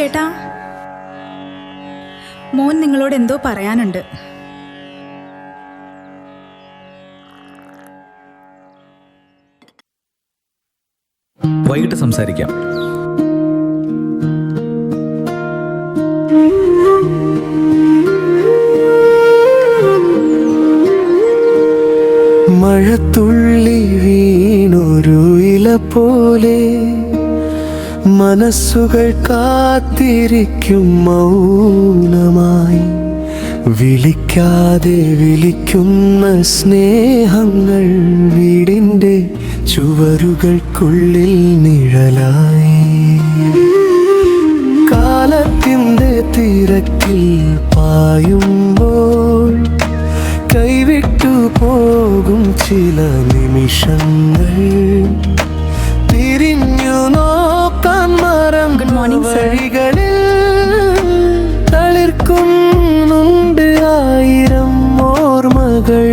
ചേട്ടാ, മോൻ നിങ്ങളോട് എന്തോ പറയാനുണ്ട്. വൈകിട്ട് സംസാരിക്കാം. മഴത്തുള്ളി വീണൊരു ഇല പോലെ മനസ്സുകൾ കാത്തിരിക്കും മൗനമായി. വിളിക്കാതെ വിളിക്കുന്ന സ്നേഹങ്ങൾ വീടിൻ്റെ ചുവരുകൾക്കുള്ളിൽ നിഴലായി. കാലത്തിൻ്റെ തിരക്കിൽ പായുമ്പോൾ കൈവിട്ടു പോകും ചില നിമിഷങ്ങൾ. തിരിഞ്ഞു നോക്കാൻ മരം വഴികളിൽ തളിർക്കുന്നുണ്ട് ആയിരം ഓർമ്മകൾ.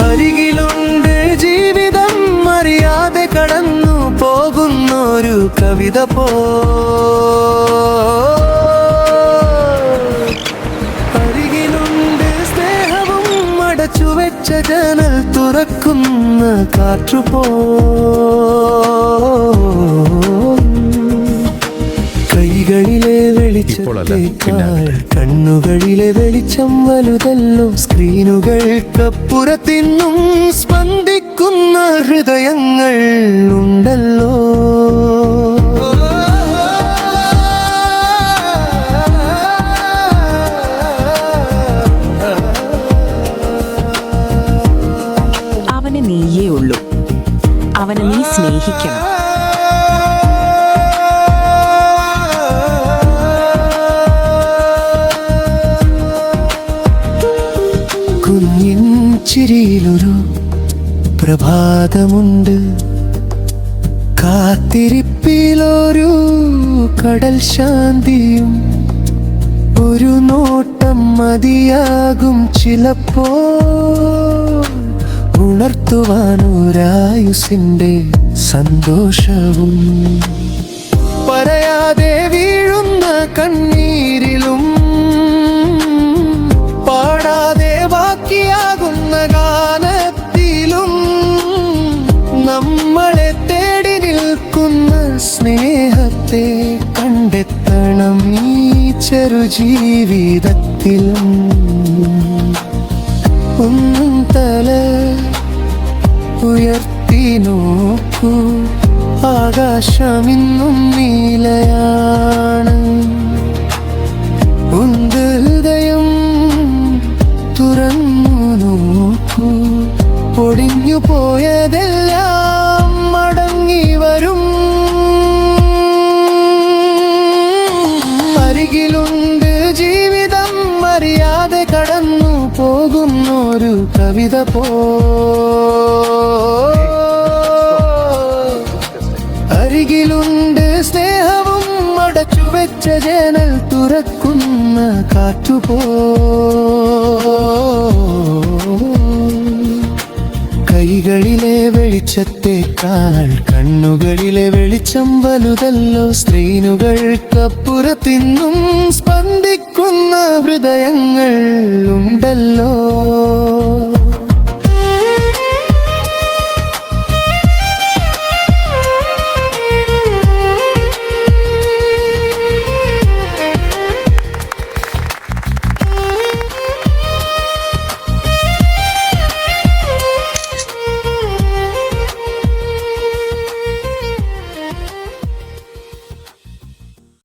അരികിലുണ്ട് ജീവിതം അറിയാതെ കടന്നു പോകുന്നൊരു കവിത പോ. ചുവച്ച ജനൽ തുറക്കുന്ന കാറ്റുപോ. കൈകളിലെ വെളിച്ചത്തേക്കാൾ കണ്ണുകളിലെ വെളിച്ചം വലുതല്ലോ. സ്ക്രീനുകൾക്കപ്പുറത്തിന്നും സ്പന്ദിക്കുന്ന ഹൃദയങ്ങൾ ഉണ്ടല്ലോ. നീയേ ഉള്ളൂ, അവനെ നീ സ്നേഹിക്കണം. കുഞ്ഞിൻ ചിരിയിലൊരു പ്രഭാതമുണ്ട്, കാത്തിരിപ്പിലൊരു കടൽ ശാന്തിയും. ഒരു നോട്ടം മതിയാകും ചിലപ്പോ ഉണർത്തുവാനൊരായുസിന്റെ സന്തോഷവും. പറയാതെ വീഴുന്ന കണ്ണീരിലും പാടാതെ ബാക്കിയാകുന്ന ഗാനത്തിലും നമ്മളെ തേടി നിൽക്കുന്ന സ്നേഹത്തെ കണ്ടെത്തണം ഈ ചെറുജീവിതത്തിലും. ഒന്നും തല ഉയർത്തി നോക്കൂ, ആകാശമിന്നും നീലയാണ്. ഹൃദയം തുറന്നു നോക്കൂ, പൊടിഞ്ഞു പോയതെല്ലാം മടങ്ങി വരും. അരികിലുണ്ട് ജീവിതം അറിയാതെ കടന്നു പോകുന്നൊരു കവിത പോ. അരികിലുണ്ട് സ്നേഹവും അടച്ചുവെച്ച ജനൽ തുറക്കുന്ന കാറ്റുപോ. കൈകളിലെ വെളിച്ചത്തേക്കാൾ കണ്ണുകളിലെ വെളിച്ചം വലുതല്ലോ. സ്ക്രീനുകൾക്കപ്പുറത്തിന്നും സ്പന്ദിക്കുന്ന ഹൃദയങ്ങൾ ഉണ്ടല്ലോ.